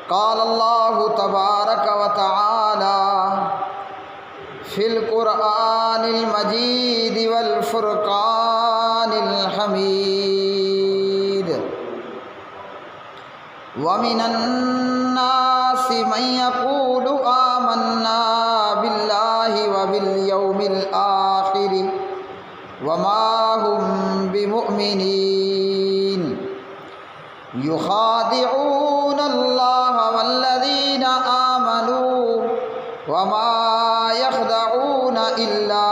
قال اللہ تبارک و تعالی فی القرآن المجید والفرقان الحمید ومن الناس من يقول آمنا باللہ وبالیوم الآخر وما هم بمؤمنین يخادعون اللہ والذین آمنوا وما يخدعون الا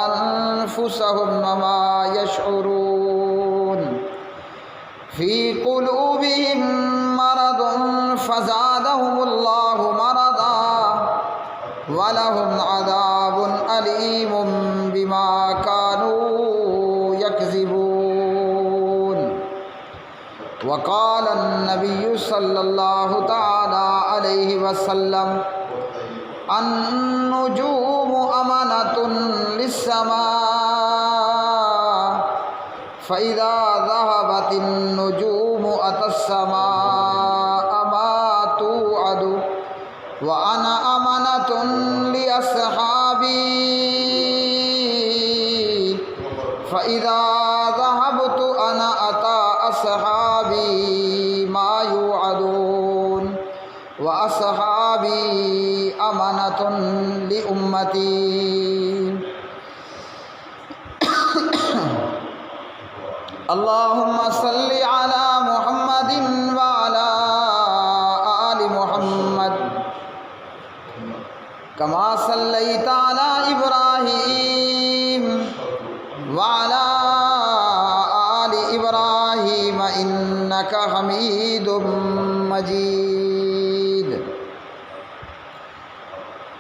انفسهم وما يشعرون في قلوبهم مرض فزادهم الله مرضا ولهم عذاب أليم بما كانوا يكذبون وقال النبي صلى الله تعالى عليه وسلم النجوم أمانة للسماء فإذا ذهبت النجوم أتى السماء ما توعد وأنا أمانة لأصحابي فإذا ذهبت أنا أتى أصحابي ما يوعدون وأصحابي أمانة لأمتي اللهم صل على محمد وعلى آل محمد كما صليت على إبراهيم وعلى آل إبراهيم إنك حميد مجيد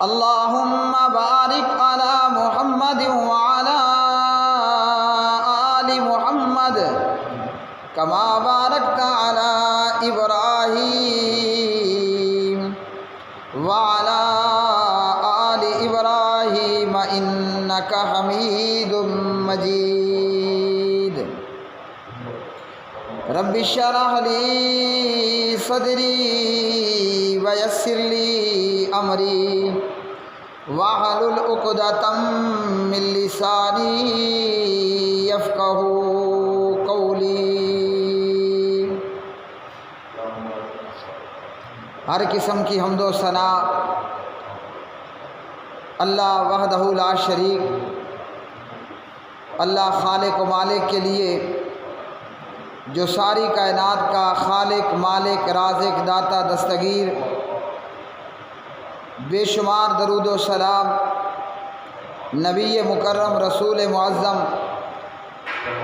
اللهم بارك على محمد وعلى آل محمد كما باركت على إبراهيم وعلى آل إبراهيم إنك حميد مجيد رب اشرح لي صدري ويسر لي أمري واحلل عقدة من لساني يفقهوا قولي ہر قسم کی حمد و ثنا اللہ وحدہ لا شریک اللہ خالق و مالک کے لیے جو ساری کائنات کا خالق مالک رازق داتا دستگیر بے شمار درود و سلام نبی مکرم رسول معظم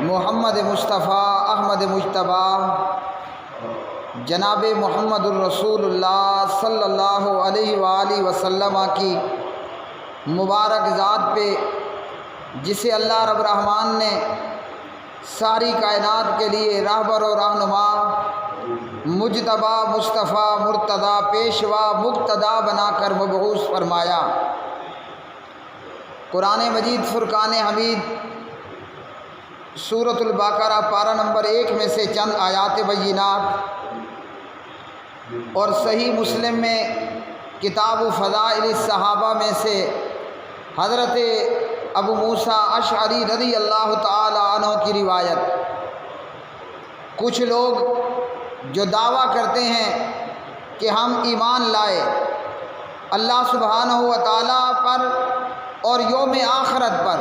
محمد مصطفیٰ احمد مجتبیٰ جناب محمد الرسول اللہ صلی اللہ علیہ وآلہ وسلم کی مبارک ذات پہ جسے اللہ رب الرحمن نے ساری کائنات کے لیے راہبر و رہنما مجتبیٰ مصطفیٰ مرتضیٰ پیشوا مقتدیٰ بنا کر مبعوث فرمایا۔ قرآن مجید فرقان حمید سورۃ البقرہ پارہ نمبر 1 میں سے چند آیات بینات اور صحیح مسلم میں کتاب فضائل الصحابہ میں سے حضرت ابو موسیٰ اشعری رضی اللہ تعالی عنہ کی روایت۔ کچھ لوگ جو دعویٰ کرتے ہیں کہ ہم ایمان لائے اللہ سبحانہ و تعالیٰ پر اور یوم آخرت پر،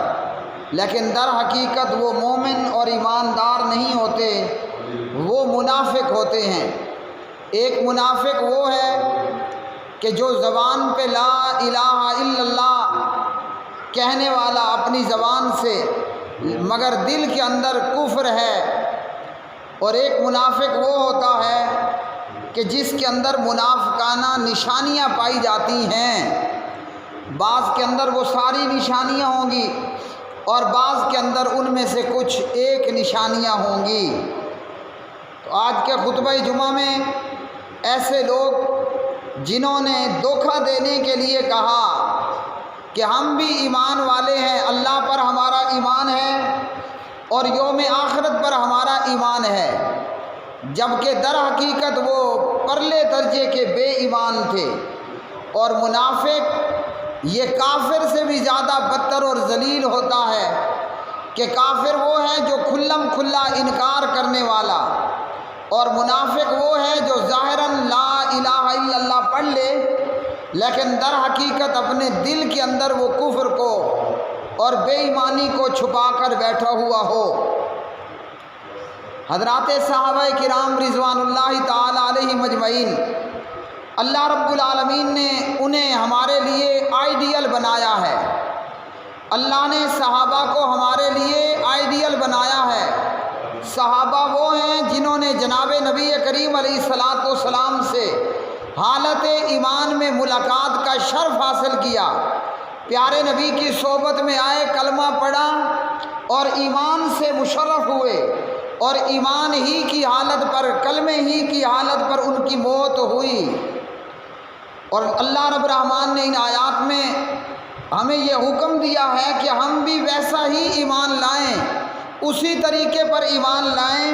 لیکن در حقیقت وہ مومن اور ایماندار نہیں ہوتے، وہ منافق ہوتے ہیں۔ ایک منافق وہ ہے کہ جو زبان پہ لا الہ الا اللہ کہنے والا اپنی زبان سے، مگر دل کے اندر کفر ہے۔ اور ایک منافق وہ ہوتا ہے کہ جس کے اندر منافقانہ نشانیاں پائی جاتی ہیں، بعض کے اندر وہ ساری نشانیاں ہوں گی اور بعض کے اندر ان میں سے کچھ ایک نشانیاں ہوں گی۔ تو آج کے خطبہ جمعہ میں ایسے لوگ جنہوں نے دھوکہ دینے کے لیے کہا کہ ہم بھی ایمان والے ہیں، اللہ پر ہمارا ایمان ہے اور یوم آخرت پر ہمارا ایمان ہے، جبکہ در حقیقت وہ پرلے درجے کے بے ایمان تھے، اور منافق یہ کافر سے بھی زیادہ بدتر اور ذلیل ہوتا ہے کہ کافر وہ ہے جو کھلم کھلا انکار کرنے والا، اور منافق وہ ہے جو ظاہراً لا الہ الا اللہ پڑھ لے لیکن در حقیقت اپنے دل کے اندر وہ کفر کو اور بے ایمانی کو چھپا کر بیٹھا ہوا ہو۔ حضرات صحابہ کرام رضوان اللہ تعالی علیہ مجمعین، اللہ رب العالمین نے انہیں ہمارے لیے آئیڈیل بنایا ہے۔ اللہ نے صحابہ کو ہمارے لیے آئیڈیل بنایا ہے۔ صحابہ وہ ہیں جنہوں نے جناب نبی کریم علیہ الصلاۃ والسلام سے حالت ایمان میں ملاقات کا شرف حاصل کیا، پیارے نبی کی صحبت میں آئے، کلمہ پڑھا اور ایمان سے مشرف ہوئے، اور ایمان ہی کی حالت پر، کلمے ہی کی حالت پر ان کی موت ہوئی۔ اور اللہ رب الرحمن نے ان آیات میں ہمیں یہ حکم دیا ہے کہ ہم بھی ویسا ہی ایمان لائیں، اسی طریقے پر ایمان لائیں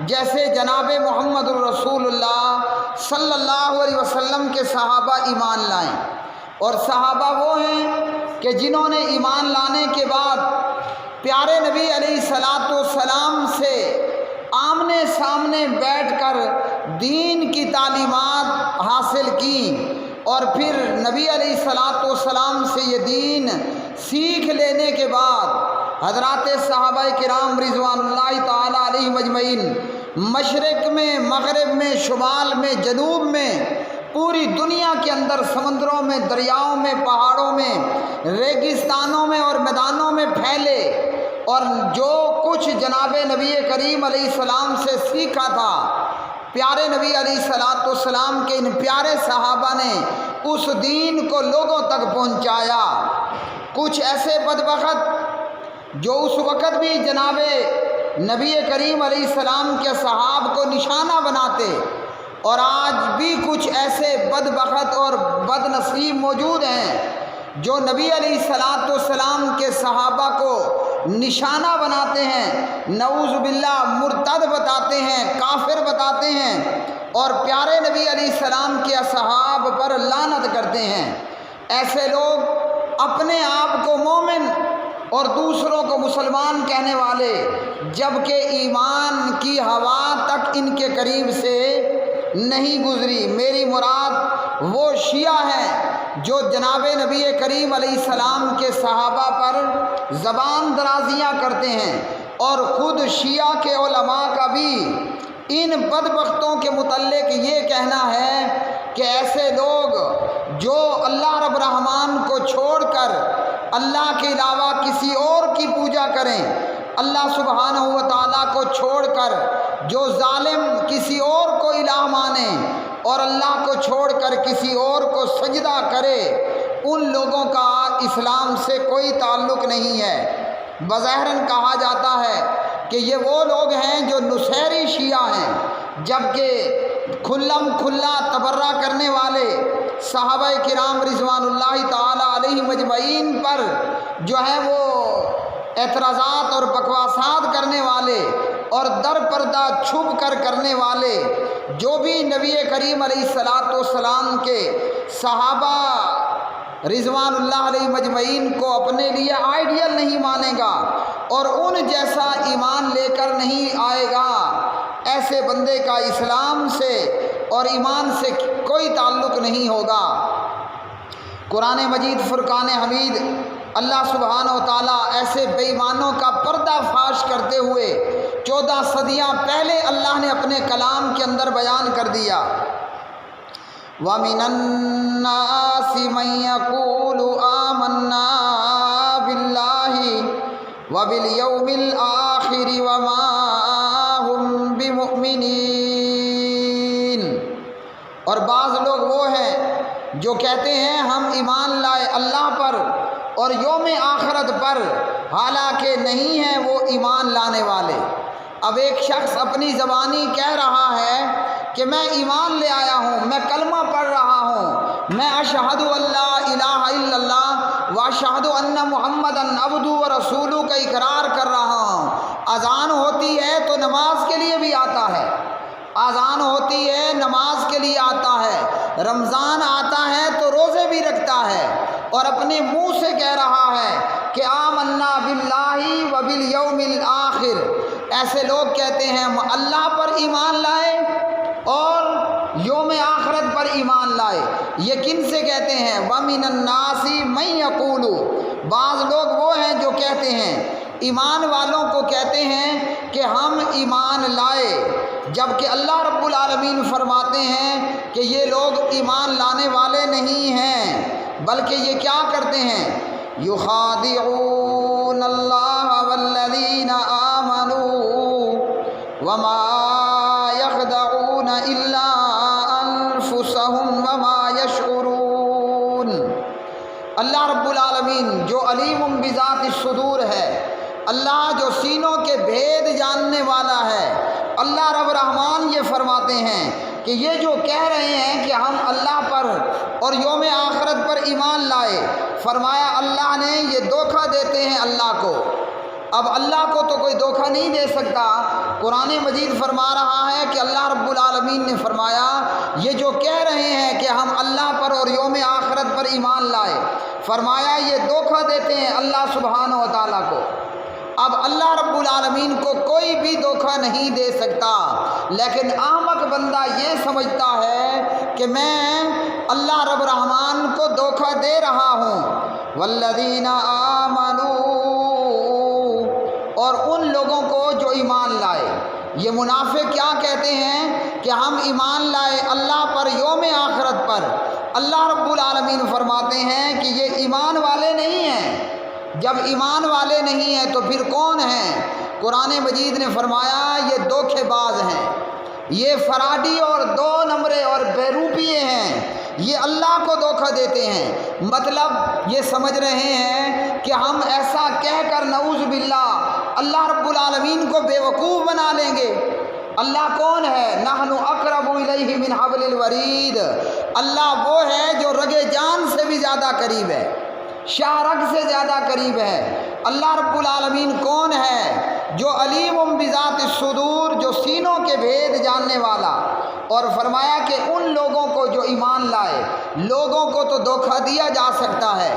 جیسے جناب محمد الرسول اللہ صلی اللہ علیہ وسلم کے صحابہ ایمان لائیں۔ اور صحابہ وہ ہیں کہ جنہوں نے ایمان لانے کے بعد پیارے نبی علیہ الصلاۃ والسلام سے آمنے سامنے بیٹھ کر دین کی تعلیمات حاصل کی، اور پھر نبی علیہ الصلاۃ والسلام سے یہ دین سیکھ لینے کے بعد حضرات صحابہ کرام رضوان اللہ تعالی علیہ مجمعین مشرق میں، مغرب میں، شمال میں، جنوب میں، پوری دنیا کے اندر سمندروں میں، دریاؤں میں، پہاڑوں میں، ریگستانوں میں اور میدانوں میں پھیلے، اور جو کچھ جناب نبی کریم علیہ السلام سے سیکھا تھا پیارے نبی علیہ الصلاۃ والسلام کے ان پیارے صحابہ نے اس دین کو لوگوں تک پہنچایا۔ کچھ ایسے بدبخت جو اس وقت بھی جناب نبی کریم علیہ السلام کے صحاب کو نشانہ بناتے، اور آج بھی کچھ ایسے بدبخت اور بد نصیب موجود ہیں جو نبی علیہ الصلاۃ والسلام کے صحابہ کو نشانہ بناتے ہیں، نعوذ باللہ مرتد بتاتے ہیں، کافر بتاتے ہیں، اور پیارے نبی علیہ السلام کے اصحاب پر لعنت کرتے ہیں۔ ایسے لوگ اپنے آپ کو مومن اور دوسروں کو مسلمان کہنے والے، جبکہ ایمان کی ہوا تک ان کے قریب سے نہیں گزری۔ میری مراد وہ شیعہ ہیں جو جناب نبی کریم علیہ السلام کے صحابہ پر زبان درازیاں کرتے ہیں، اور خود شیعہ کے علماء کا بھی ان بدبختوں کے متعلق یہ کہنا ہے کہ ایسے لوگ جو اللہ رب الرحمن کو چھوڑ کر اللہ کے علاوہ کسی اور کی پوجا کریں، اللہ سبحانہ و تعالیٰ کو چھوڑ کر جو ظالم کسی اور کو الہ مانے اور اللہ کو چھوڑ کر کسی اور کو سجدہ کرے، ان لوگوں کا اسلام سے کوئی تعلق نہیں ہے۔ بظاہراً کہا جاتا ہے کہ یہ وہ لوگ ہیں جو نصیری شیعہ ہیں، جبکہ کھلم کھلا تبرہ کرنے والے صحابہ کرام رضوان اللہ تعالی علیہ مجمعین پر جو ہے وہ اعتراضات اور بکواسات کرنے والے اور در پردہ چھپ کر کرنے والے، جو بھی نبی کریم علیہ الصلاۃ والسلام کے صحابہ رضوان اللہ علیہ مجمعین کو اپنے لیے آئیڈیل نہیں مانے گا اور ان جیسا ایمان لے کر نہیں آئے گا، ایسے بندے کا اسلام سے اور ایمان سے کوئی تعلق نہیں ہوگا۔ قرآن مجید فرقان حمید اللہ سبحانہ و تعالیٰ ایسے بے ایمانوں کا پردہ فاش کرتے ہوئے 14 صدیاں پہلے اللہ نے اپنے کلام کے اندر بیان کر دیا۔ وَمِنَ النَّاسِ مَن يَقُولُ آمَنَّا بِاللَّهِ وَبِالْيَوْمِ الْآخِرِ وَمَا هُمْ بِمُؤْمِنِينَ، اور بعض لوگ وہ ہیں جو کہتے ہیں ہم ایمان لائے اللہ پر اور یوم آخرت پر، حالانکہ نہیں ہیں وہ ایمان لانے والے۔ اب ایک شخص اپنی زبانی کہہ رہا ہے کہ میں ایمان لے آیا ہوں، میں کلمہ پڑھ رہا ہوں، میں اشہد اللہ الہ الا اللہ و اشہد ان محمدا عبدہ و رسولہ کا اقرار کر رہا ہوں، اذان ہوتی ہے تو نماز کے لیے بھی آتا ہے، اذان ہوتی ہے نماز کے لیے آتا ہے، رمضان آتا ہے تو روزے بھی رکھتا ہے، اور اپنے منہ سے کہہ رہا ہے کہ آمنا باللہ وبالیوم الآخر۔ ایسے لوگ کہتے ہیں ہم اللہ پر ایمان لائے اور یوم آخرت پر ایمان لائے۔ یہ کن سے کہتے ہیں؟ وَمِنَ النَّاسِ مَن يَقُولُ، بعض لوگ وہ ہیں جو کہتے ہیں، ایمان والوں کو کہتے ہیں کہ ہم ایمان لائے، جبکہ اللہ رب العالمین فرماتے ہیں کہ یہ لوگ ایمان لانے والے نہیں ہیں، بلکہ یہ کیا کرتے ہیں؟ یخادعون اللہ والذین آمنوا وما یخدعون الا انفسهم وما یشعرون۔ اللہ رب العالمین جو علیم بذات الصدور ہے، اللہ جو سینوں کے بھید جاننے والا ہے، اللہ رب رحمان یہ فرماتے ہیں کہ یہ جو کہہ رہے ہیں کہ ہم اللہ پر اور یوم آخرت پر ایمان لائے، فرمایا اللہ نے یہ دھوکہ دیتے ہیں اللہ کو۔ اب اللہ کو تو کوئی دھوکہ نہیں دے سکتا۔ قرآن مجید فرما رہا ہے کہ اللہ رب العالمین نے فرمایا یہ جو کہہ رہے ہیں کہ ہم اللہ پر اور یوم آخرت پر ایمان لائے، فرمایا یہ دھوکہ دیتے ہیں اللہ سبحانہ و تعالیٰ کو۔ اب اللہ رب العالمین کو کوئی بھی دھوکہ نہیں دے سکتا، لیکن احمق بندہ یہ سمجھتا ہے کہ میں اللہ رب رحمان کو دھوکہ دے رہا ہوں۔ والذین آمنوا، اور ان لوگوں کو جو ایمان لائے۔ یہ منافق کیا کہتے ہیں کہ ہم ایمان لائے اللہ پر یوم آخرت پر، اللہ رب العالمین فرماتے ہیں کہ یہ ایمان والے نہیں ہیں۔ جب ایمان والے نہیں ہیں تو پھر کون ہیں؟ قرآن مجید نے فرمایا یہ دھوکے باز ہیں، یہ فراڈی اور دو نمبرے اور بیروپیے ہیں، یہ اللہ کو دھوکہ دیتے ہیں۔ مطلب یہ سمجھ رہے ہیں کہ ہم ایسا کہہ کر نعوذ باللہ اللہ رب العالمین کو بے وقوف بنا لیں گے۔ اللہ کون ہے؟ نحن اقرب الیہ من حبل الورید، اللہ وہ ہے جو رگ جان سے بھی زیادہ قریب ہے، شاہ رگ سے زیادہ قریب ہے۔ اللہ رب العالمین کون ہے؟ جو علیم بذات الصدور، جو سینوں کے بھید جاننے والا۔ اور فرمایا کہ ان لوگوں کو جو ایمان لائے، لوگوں کو تو دھوکہ دیا جا سکتا ہے،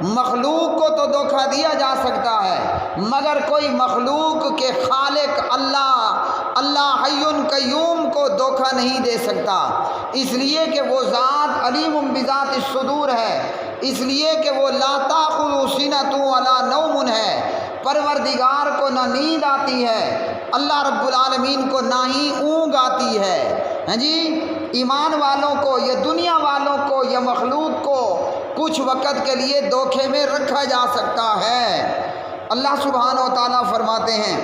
مخلوق کو تو دھوکہ دیا جا سکتا ہے، مگر کوئی مخلوق کے خالق اللہ حی قیوم کو دھوکہ نہیں دے سکتا، اس لیے کہ وہ ذات علیم بذات الصدور ہے، اس لیے کہ وہ لا تأخذہ سنۃ ولا نوم ہے، پروردگار کو نہ نیند آتی ہے، اللہ رب العالمین کو نہ ہی اونگ آتی ہے۔ ہاں جی، ایمان والوں کو یا دنیا والوں کو یا مخلوق کو کچھ وقت کے لیے دھوکے میں رکھا جا سکتا ہے۔ اللہ سبحانہ و تعالیٰ فرماتے ہیں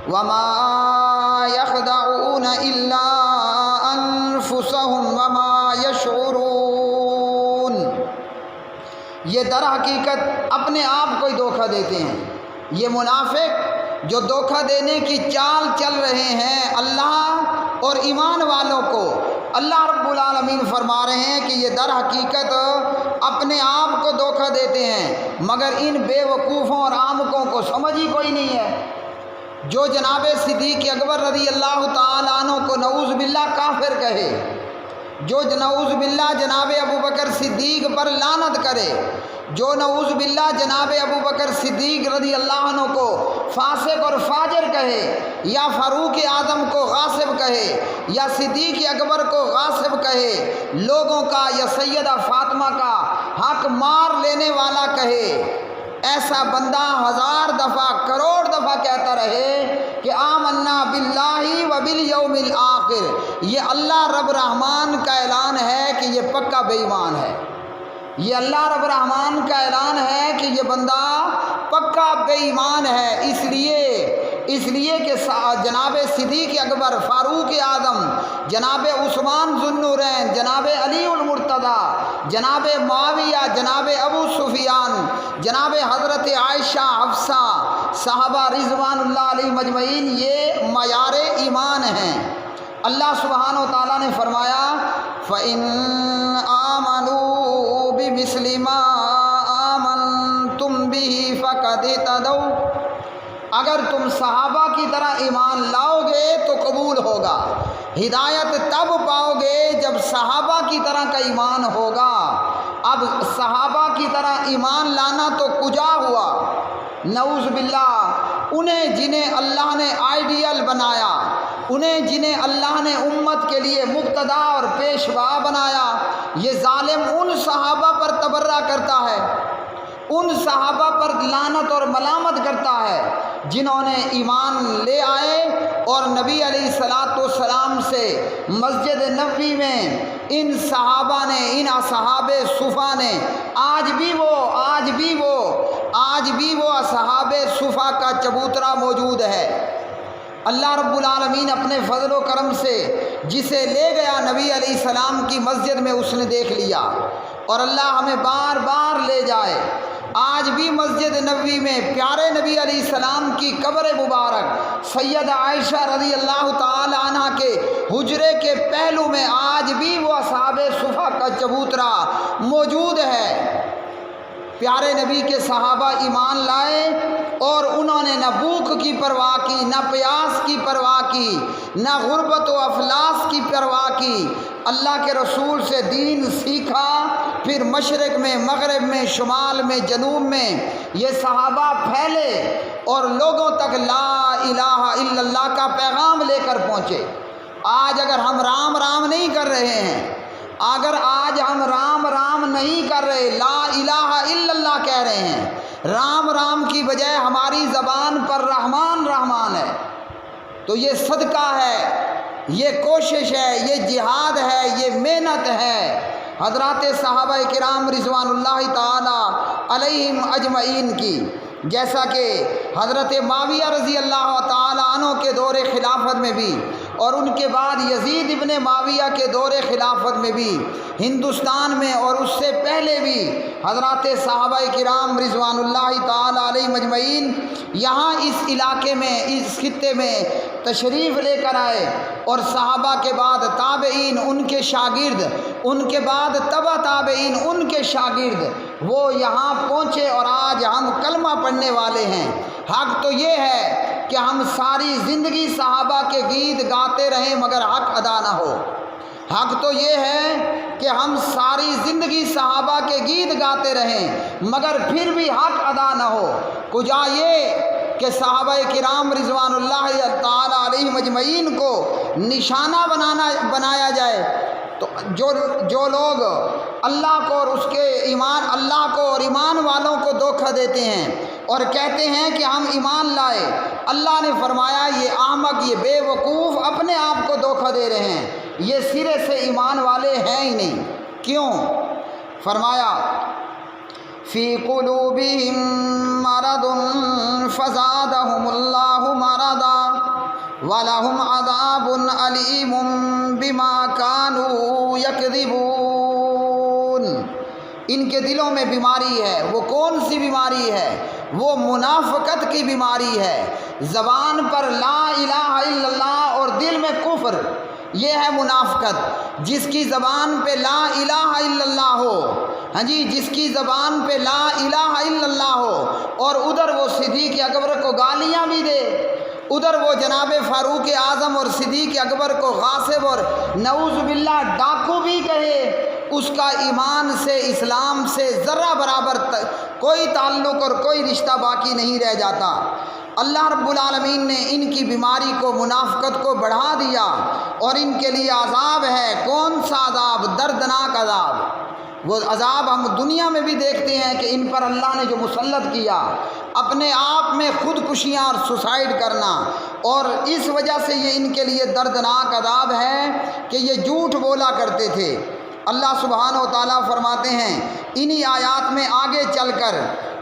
وَمَا يَخْدَعُونَ إِلَّا أَنفُسَهُمْ وَمَا يَشْعُرُونَ، یہ در حقیقت اپنے آپ کو ہی دھوکہ دیتے ہیں۔ یہ منافق جو دھوکہ دینے کی چال چل رہے ہیں اللہ اور ایمان والوں کو، اللہ رب العالمین فرما رہے ہیں کہ یہ در حقیقت اپنے آپ کو دھوکہ دیتے ہیں، مگر ان بے وقوفوں اور احمقوں کو سمجھ ہی کوئی نہیں ہے۔ جو جناب صدیق اکبر رضی اللہ تعالیٰ عنہ کو نعوذ باللہ کافر کہے، جو نعوذ باللہ جناب ابوبکر صدیق پر لعنت کرے، جو نعوذ باللہ جناب ابوبکر صدیق رضی اللہ عنہ کو فاسق اور فاجر کہے، یا فاروق اعظم کو غاصب کہے، یا صدیق اکبر کو غاصب کہے، لوگوں کا یا سیدہ فاطمہ کا حق مار لینے والا کہے، ایسا بندہ ہزار دفعہ کروڑ دفعہ کہتا رہے کہ آمنا باللہ وبالیوم الآخر، یہ اللہ رب رحمان کا اعلان ہے کہ یہ پکا بے ایمان ہے۔ یہ اللہ رب رحمان کا اعلان ہے کہ یہ بندہ پکا بے ایمان ہے، اس لیے کہ جناب صدیق اکبر، فاروق اعظم، جناب عثمان ذو النورین، جناب علی المرتضیٰ، جناب معاویہ، جناب ابو سفیان، جناب حضرت عائشہ، حفصہ، صحابہ رضوان اللہ علیہ مجمعین، یہ معیار ایمان ہیں۔ اللہ سبحانہ و تعالیٰ نے فرمایا فَإِنْ آمَنُوا بِمِثْلِ مَا آمَنْتُمْ بِهِ فَقَدِ اهْتَدَوْا، اگر تم صحابہ کی طرح ایمان لاؤ گے تو قبول ہوگا، ہدایت تب پاؤ گے جب صحابہ کی طرح کا ایمان ہوگا۔ اب صحابہ کی طرح ایمان لانا تو کجا ہوا، نعوذ باللہ۔ انہیں جنہیں اللہ نے آئیڈیل بنایا، انہیں جنہیں اللہ نے امت کے لیے مقتدا اور پیشوا بنایا، یہ ظالم ان صحابہ پر تبرہ کرتا ہے، ان صحابہ پر لعنت اور ملامت کرتا ہے جنہوں نے ایمان لے آئے اور نبی علیہ الصلاۃ والسلام سے مسجد نبوی میں ان صحابہ نے، ان اصحاب صفا نے آج بھی وہ اصحاب صفا کا چبوترا موجود ہے۔ اللہ رب العالمین اپنے فضل و کرم سے جسے لے گیا نبی علیہ السلام کی مسجد میں اس نے دیکھ لیا، اور اللہ ہمیں بار بار لے جائے۔ آج بھی مسجد نبوی میں پیارے نبی علیہ السلام کی قبر مبارک سیدہ عائشہ رضی اللہ تعالی عنہ کے حجرے کے پہلو میں آج بھی وہ اصحاب صفا کا چبوترا موجود ہے۔ پیارے نبی کے صحابہ ایمان لائے اور انہوں نے نہ بھوک کی پرواہ کی، نہ پیاس کی پرواہ کی، نہ غربت و افلاس کی پرواہ کی۔ اللہ کے رسول سے دین سیکھا، پھر مشرق میں، مغرب میں، شمال میں، جنوب میں یہ صحابہ پھیلے اور لوگوں تک لا الہ الا اللہ کا پیغام لے کر پہنچے۔ آج اگر ہم رام رام نہیں کر رہے ہیں، اگر آج ہم رام رام نہیں کر رہے، لا الہ الا اللہ کہہ رہے ہیں، رام رام کی بجائے ہماری زبان پر رحمان رحمان ہے، تو یہ صدقہ ہے، یہ کوشش ہے، یہ جہاد ہے، یہ محنت ہے حضرات صحابہ کرام رضوان اللہ تعالی علیہم اجمعین کی۔ جیسا کہ حضرت معاویہ رضی اللہ تعالی عنہ کے دور خلافت میں بھی، اور ان کے بعد یزید ابن معاویہ کے دور خلافت میں بھی، ہندوستان میں اور اس سے پہلے بھی حضرات صحابہ کرام رضوان اللہ تعالی علیہم اجمعین یہاں اس علاقے میں، اس خطے میں تشریف لے کر آئے، اور صحابہ کے بعد تابعین، ان کے شاگرد، ان کے بعد تبع تابعین، ان کے شاگرد وہ یہاں پہنچے، اور آج ہم کلمہ پڑھنے والے ہیں۔ حق تو یہ ہے کہ ہم ساری زندگی صحابہ کے گیت گاتے رہیں مگر حق ادا نہ ہو۔ حق تو یہ ہے کہ ہم ساری زندگی صحابہ کے گیت گاتے رہیں مگر پھر بھی حق ادا نہ ہو۔ کجا یہ کہ صحابہ کرام رضوان اللہ تعالی علیہم اجمعین کو نشانہ بنایا جائے، تو جو لوگ اللہ کو اور اس کے ایمان، اللہ کو اور ایمان والوں کو دھوکہ دیتے ہیں اور کہتے ہیں کہ ہم ایمان لائے، اللہ نے فرمایا یہ احمق، یہ بے وقوف اپنے آپ کو دھوکہ دے رہے ہیں، یہ سرے سے ایمان والے ہیں ہی نہیں۔ کیوں؟ فرمایا فی قلوبہم مرض فزادہم اللہ مرضا وَلَهُمْ عَذَابٌ عَلِيمٌ بِمَا كَانُوا يَكْذِبُونَ۔ ان کے دلوں میں بیماری ہے۔ وہ کون سی بیماری ہے؟ وہ منافقت کی بیماری ہے۔ زبان پر لا الہ الا اللہ اور دل میں کفر، یہ ہے منافقت۔ جس کی زبان پہ لا الہ الا اللہ ہو، ہاں جی، جس کی زبان پہ لا الہ الا اللہ ہو، اور ادھر وہ صدیق اکبر کو گالیاں بھی دے، ادھر وہ جناب فاروق اعظم اور صدیق اکبر کو غاصب اور نعوذ باللہ ڈاکو بھی کہے، اس کا ایمان سے، اسلام سے ذرہ برابر کوئی تعلق اور کوئی رشتہ باقی نہیں رہ جاتا۔ اللہ رب العالمین نے ان کی بیماری کو، منافقت کو بڑھا دیا، اور ان کے لیے عذاب ہے۔ کون سا عذاب؟ دردناک عذاب۔ وہ عذاب ہم دنیا میں بھی دیکھتے ہیں کہ ان پر اللہ نے جو مسلط کیا، اپنے آپ میں خودکشیاں اور سوسائڈ کرنا، اور اس وجہ سے یہ ان کے لیے دردناک عذاب ہے کہ یہ جھوٹ بولا کرتے تھے۔ اللہ سبحانہ و تعالیٰ فرماتے ہیں انہی آیات میں آگے چل کر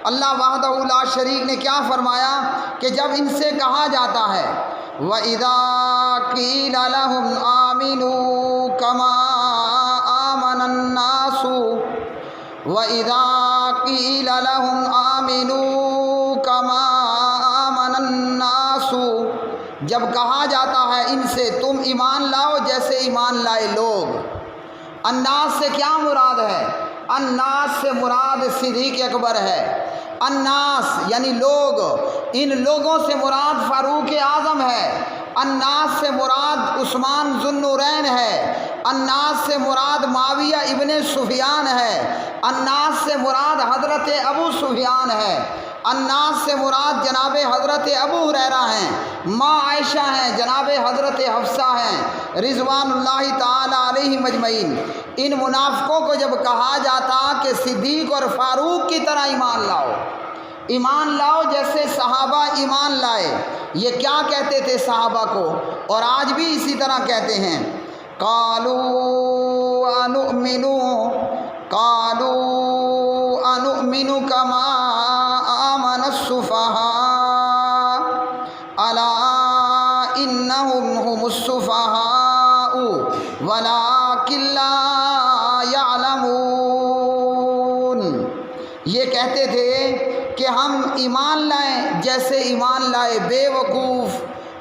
اللہ وحدہ لا شریک نے کیا فرمایا کہ جب ان سے کہا جاتا ہے وَإِذَا قِيلَ لَهُمْ آمِنُوا كَمَا آمَنَ النَّاسُ وَإِذَا قِيلَ لَهُمْ آمِنُوا كَمَا آمَنَ النَّاسُ، جب کہا جاتا ہے ان سے تم ایمان لاؤ جیسے ایمان لائے لوگ۔ الناس سے کیا مراد ہے؟ الناس سے مراد صدیق اکبر ہے۔ الناس یعنی لوگ، ان لوگوں سے مراد فاروق اعظم ہے۔ الناس سے مراد عثمان ذو النورین ہے، الناس سے مراد معاویہ ابن سفیان ہے، الناس سے مراد حضرت ابو سفیان ہے، الناس سے مراد جناب حضرت ابو ہریرہ ہیں، ماں عائشہ ہیں، جناب حضرت حفصہ ہیں رضوان اللہ تعالی علیہم اجمعین۔ ان منافقوں کو جب کہا جاتا کہ صدیق اور فاروق کی طرح ایمان لاؤ، ایمان لاؤ جیسے صحابہ ایمان لائے، یہ کیا کہتے تھے صحابہ کو، اور آج بھی اسی طرح کہتے ہیں، قالوا انؤمن کما آمن السفہاء الا انہم هم السفہاء ولکن لا یعلمون۔ یہ کہتے تھے کہ ہم ایمان لائیں جیسے ایمان لائے بے وقوف،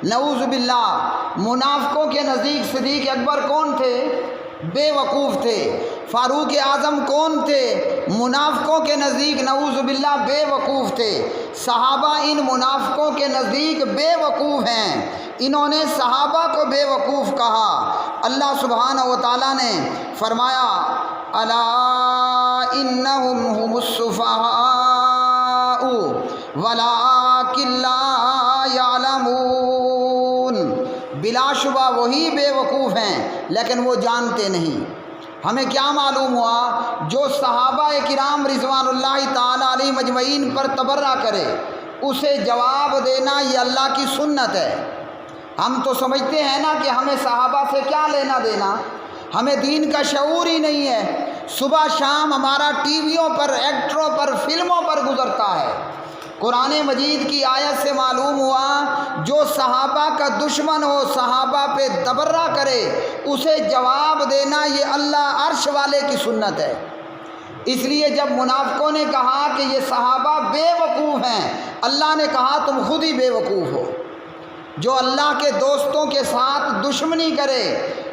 نعوذ باللہ۔ منافقوں کے نزدیک صدیق اکبر کون تھے؟ بے وقوف تھے۔ فاروق اعظم کون تھے؟ منافقوں کے نزدیک نعوذ باللہ بے وقوف تھے۔ صحابہ ان منافقوں کے نزدیک بے وقوف ہیں، انہوں نے صحابہ کو بے وقوف کہا۔ اللہ سبحانہ و تعالیٰ نے فرمایا الا انہم هم السفہاء ولکن لا یعلمون۔ بلا شبہ وہی بے وقوف ہیں لیکن وہ جانتے نہیں۔ ہمیں کیا معلوم ہوا؟ جو صحابہ کرام رضوان اللہ تعالی علیہ مجمعین پر تبرہ کرے اسے جواب دینا یہ اللہ کی سنت ہے۔ ہم تو سمجھتے ہیں نا کہ ہمیں صحابہ سے کیا لینا دینا، ہمیں دین کا شعور ہی نہیں ہے۔ صبح شام ہمارا ٹی ویوں پر، ایکٹروں پر، فلموں پر گزرتا ہے۔ قرآن مجید کی آیت سے معلوم ہوا جو صحابہ کا دشمن ہو، صحابہ پہ تبرہ کرے اسے جواب دینا یہ اللہ عرش والے کی سنت ہے۔ اس لیے جب منافقوں نے کہا کہ یہ صحابہ بے وقوف ہیں، اللہ نے کہا تم خود ہی بے وقوف ہو۔ جو اللہ کے دوستوں کے ساتھ دشمنی کرے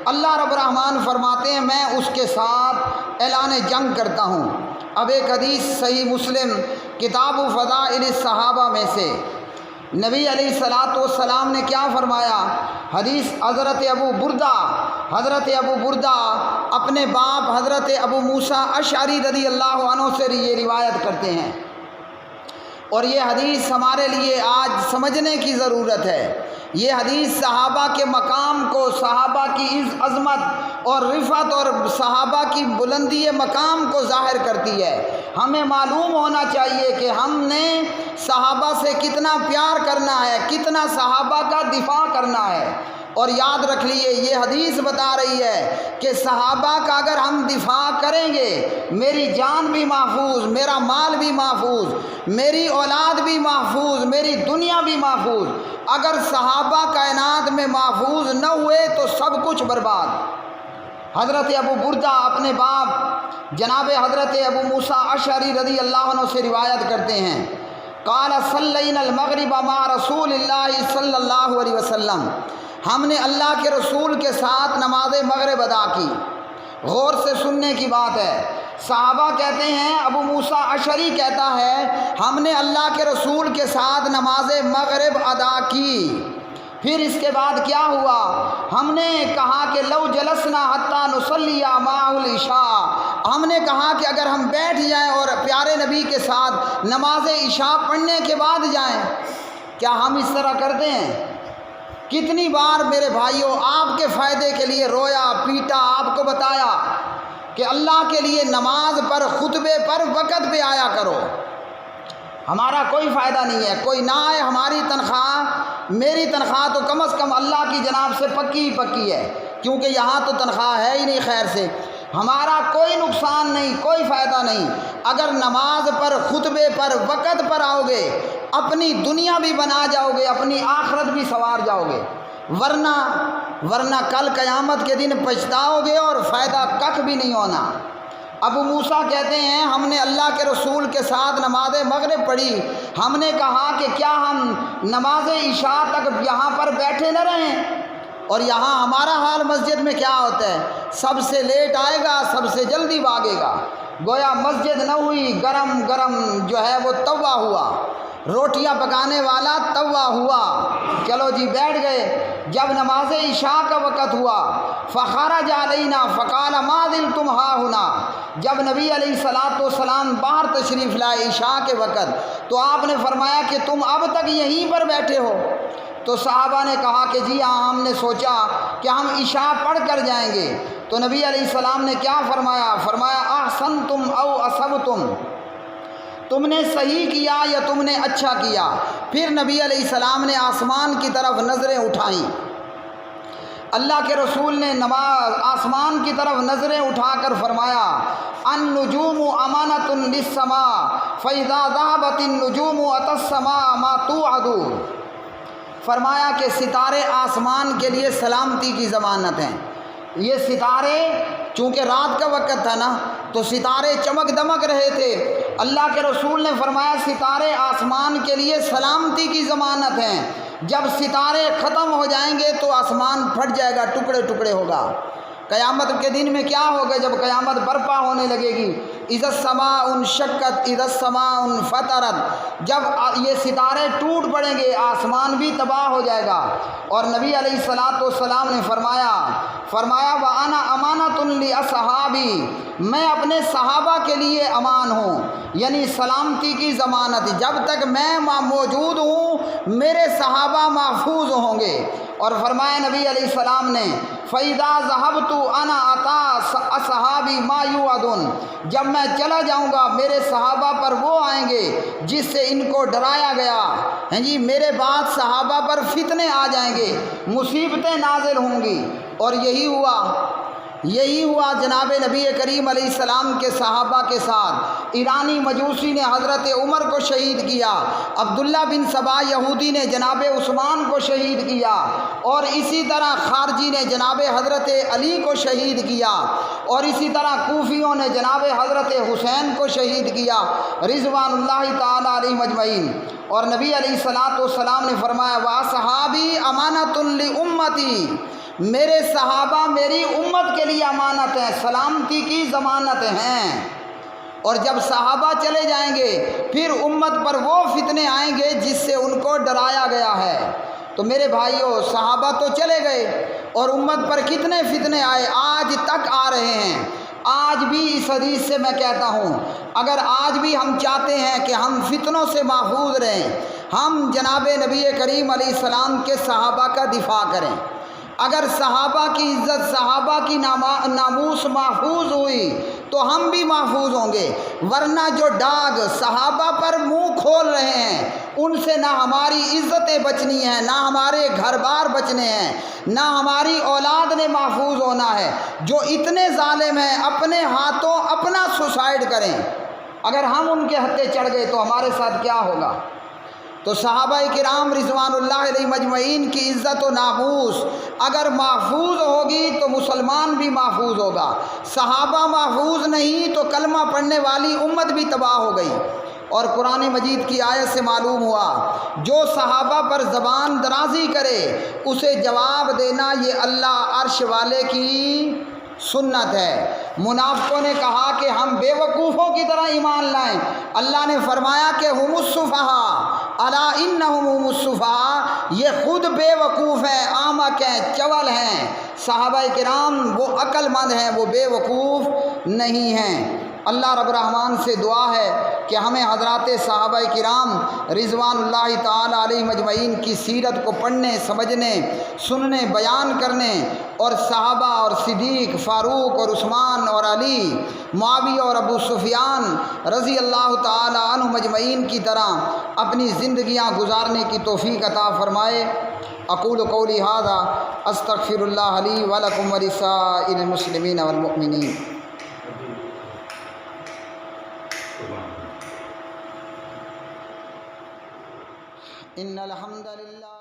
اللہ رب الرحمن فرماتے ہیں میں اس کے ساتھ اعلان جنگ کرتا ہوں۔ اب ایک حدیث صحیح مسلم کتاب فضائل الصحابہ میں سے نبی علیہ السلام نے کیا فرمایا؟ حدیث حضرت ابو بردہ اپنے باپ حضرت ابو موسیٰ اشعری رضی اللہ عنہ سے یہ روایت کرتے ہیں، اور یہ حدیث ہمارے لیے آج سمجھنے کی ضرورت ہے۔ یہ حدیث صحابہ کے مقام کو، صحابہ کی عظمت اور رفعت اور صحابہ کی بلندی مقام کو ظاہر کرتی ہے۔ ہمیں معلوم ہونا چاہیے کہ ہم نے صحابہ سے کتنا پیار کرنا ہے، کتنا صحابہ کا دفاع کرنا ہے۔ اور یاد رکھ لیے یہ حدیث بتا رہی ہے کہ صحابہ کا اگر ہم دفاع کریں گے میری جان بھی محفوظ، میرا مال بھی محفوظ، میری اولاد بھی محفوظ، میری دنیا بھی محفوظ۔ اگر صحابہ کائنات میں محفوظ نہ ہوئے تو سب کچھ برباد۔ حضرت ابو بردہ اپنے باپ جناب حضرت ابو موسیٰ اشعری رضی اللہ عنہ سے روایت کرتے ہیں، قال صلینا المغرب مع رسول اللہ صلی اللہ علیہ وسلم، ہم نے اللہ کے رسول کے ساتھ نماز مغرب ادا کی۔ غور سے سننے کی بات ہے۔ صحابہ کہتے ہیں، ابو موسیٰ اشعری کہتا ہے ہم نے اللہ کے رسول کے ساتھ نماز مغرب ادا کی۔ پھر اس کے بعد کیا ہوا؟ ہم نے کہا کہ لو جلسنا حتی نصلی معہ العشاء، ہم نے کہا کہ اگر ہم بیٹھ جائیں اور پیارے نبی کے ساتھ نماز عشاء پڑھنے کے بعد جائیں۔ کیا ہم اس طرح کرتے ہیں؟ کتنی بار میرے بھائیوں آپ کے فائدے کے لیے رویا پیٹا، آپ کو بتایا کہ اللہ کے لیے نماز پر، خطبے پر وقت پہ آیا کرو۔ ہمارا کوئی فائدہ نہیں ہے، کوئی نہ آئے، ہماری تنخواہ، میری تنخواہ تو کم از کم اللہ کی جناب سے پکی ہے، کیونکہ یہاں تو تنخواہ ہے ہی نہیں خیر سے۔ ہمارا کوئی نقصان نہیں، کوئی فائدہ نہیں۔ اگر نماز پر، خطبے پر وقت پر آؤ گے اپنی دنیا بھی بنا جاؤ گے، اپنی آخرت بھی سنوار جاؤ گے، ورنہ کل قیامت کے دن پچھتاؤ گے اور فائدہ ککھ بھی نہیں ہونا۔ ابو موسیٰ کہتے ہیں ہم نے اللہ کے رسول کے ساتھ نماز مغرب پڑھی، ہم نے کہا کہ کیا ہم نماز عشاء تک یہاں پر بیٹھے نہ رہیں؟ اور یہاں ہمارا حال مسجد میں کیا ہوتا ہے؟ سب سے لیٹ آئے گا، سب سے جلدی بھاگے گا۔ گویا مسجد نہ ہوئی، گرم جو ہے وہ توا ہوا۔ روٹیاں پکانے والا توا ہوا، چلو جی بیٹھ گئے۔ جب نماز عشاء کا وقت ہوا، فخرج علینا فقال ما زلتم ہاہنا، جب نبی علیہ الصلوۃ والسلام باہر تشریف لائے عشاء کے وقت تو آپ نے فرمایا کہ تم اب تک یہیں پر بیٹھے ہو؟ تو صحابہ نے کہا کہ جی ہاں، ہم نے سوچا کہ ہم عشاء پڑھ کر جائیں گے۔ تو نبی علیہ السلام نے کیا فرمایا؟ فرمایا احسنتم او اصبتم، تم نے صحیح کیا یا تم نے اچھا کیا۔ پھر نبی علیہ السلام نے آسمان کی طرف نظریں اٹھائیں، اللہ کے رسول نے آسمان کی طرف نظریں اٹھا کر فرمایا النجوم امانۃ للسماء فاذا ذهبت النجوم اتى السماء ما توعدون، فرمایا کہ ستارے آسمان کے لیے سلامتی کی ضمانت ہیں۔ یہ ستارے چونکہ رات کا وقت تھا نا تو ستارے چمک دمک رہے تھے، اللہ کے رسول نے فرمایا ستارے آسمان کے لیے سلامتی کی ضمانت ہیں، جب ستارے ختم ہو جائیں گے تو آسمان پھٹ جائے گا، ٹکڑے ٹکڑے ہوگا۔ قیامت کے دن میں کیا ہوگا؟ جب قیامت برپا ہونے لگے گی، اذا السماء انشقت اذا السماء انفطرت، جب یہ ستارے ٹوٹ پڑیں گے آسمان بھی تباہ ہو جائے گا۔ اور نبی علیہ الصلوۃ والسلام نے فرمایا وَأَنَا أَمَانَةٌ لِأَصْحَابِي، میں اپنے صحابہ کے لیے امان ہوں، یعنی سلامتی کی ضمانت، جب تک میں موجود ہوں میرے صحابہ محفوظ ہوں گے۔ اور فرمایا نبی علیہ السلام نے فَإِذَا ذَهَبْتُ أَنَا أَتَىٰ أَصْحَابِي مَا يُوعَدُونَ، جب میں چلا جاؤں گا میرے صحابہ پر وہ آئیں گے جس سے ان کو ڈرایا گیا ہے جی، میرے بعد صحابہ پر فتنے آ جائیں گے، مصیبتیں نازل ہوں گی۔ اور یہی ہوا جناب نبی کریم علیہ السلام کے صحابہ کے ساتھ۔ ایرانی مجوسی نے حضرت عمر کو شہید کیا، عبداللہ بن سبا یہودی نے جناب عثمان کو شہید کیا، اور اسی طرح خارجی نے جناب حضرت علی کو شہید کیا، اور اسی طرح کوفیوں نے جناب حضرت حسین کو شہید کیا رضوان اللہ تعالی علیہ مجمعین۔ اور نبی علیہ الصلوۃ والسلام نے فرمایا وَأَصْحَابِي أَمَانَةٌ لِأُمَّتِي، میرے صحابہ میری امت کے لیے امانت ہیں، سلامتی کی ضمانت ہیں۔ اور جب صحابہ چلے جائیں گے پھر امت پر وہ فتنے آئیں گے جس سے ان کو ڈرایا گیا ہے۔ تو میرے بھائیوں، صحابہ تو چلے گئے اور امت پر کتنے فتنے آئے، آج تک آ رہے ہیں۔ آج بھی اس حدیث سے میں کہتا ہوں، اگر آج بھی ہم چاہتے ہیں کہ ہم فتنوں سے محفوظ رہیں، ہم جناب نبی کریم علیہ السلام کے صحابہ کا دفاع کریں۔ اگر صحابہ کی عزت، صحابہ کی ناموس محفوظ ہوئی تو ہم بھی محفوظ ہوں گے، ورنہ جو ڈاگ صحابہ پر منہ کھول رہے ہیں ان سے نہ ہماری عزتیں بچنی ہیں، نہ ہمارے گھر بار بچنے ہیں، نہ ہماری اولاد نے محفوظ ہونا ہے۔ جو اتنے ظالم ہیں اپنے ہاتھوں اپنا سوسائڈ کریں، اگر ہم ان کے ہتھے چڑھ گئے تو ہمارے ساتھ کیا ہوگا؟ تو صحابہ کرام رضوان اللہ علیہ مجمعین کی عزت و ناموس اگر محفوظ ہوگی تو مسلمان بھی محفوظ ہوگا۔ صحابہ محفوظ نہیں تو کلمہ پڑھنے والی امت بھی تباہ ہو گئی۔ اور قرآن مجید کی آیت سے معلوم ہوا جو صحابہ پر زبان درازی کرے اسے جواب دینا یہ اللہ عرش والے کی سنت ہے۔ منافقوں نے کہا کہ ہم بے وقوفوں کی طرح ایمان لائیں، اللہ نے فرمایا کہ ہم السفہاء الا انہم ہم السفہاء، یہ خود بے وقوف ہیں، احمق ہیں، چول ہیں۔ صحابہ کرام وہ عقل مند ہیں، وہ بے وقوف نہیں ہیں۔ اللہ رب الرحمن سے دعا ہے کہ ہمیں حضرات صحابہ کرام رضوان اللہ تعالی علیہ مجمعین کی سیرت کو پڑھنے، سمجھنے، سننے، بیان کرنے، اور صحابہ اور صدیق، فاروق اور عثمان اور علی، معاویہ اور ابو سفیان رضی اللہ تعالی عنہ مجمعین کی طرح اپنی زندگیاں گزارنے کی توفیق عطا فرمائے۔ اقول قولی ھذا استغفر اللہ لی ولکم ولسائر المسلمین والمؤمنین۔ ان الحمد للہ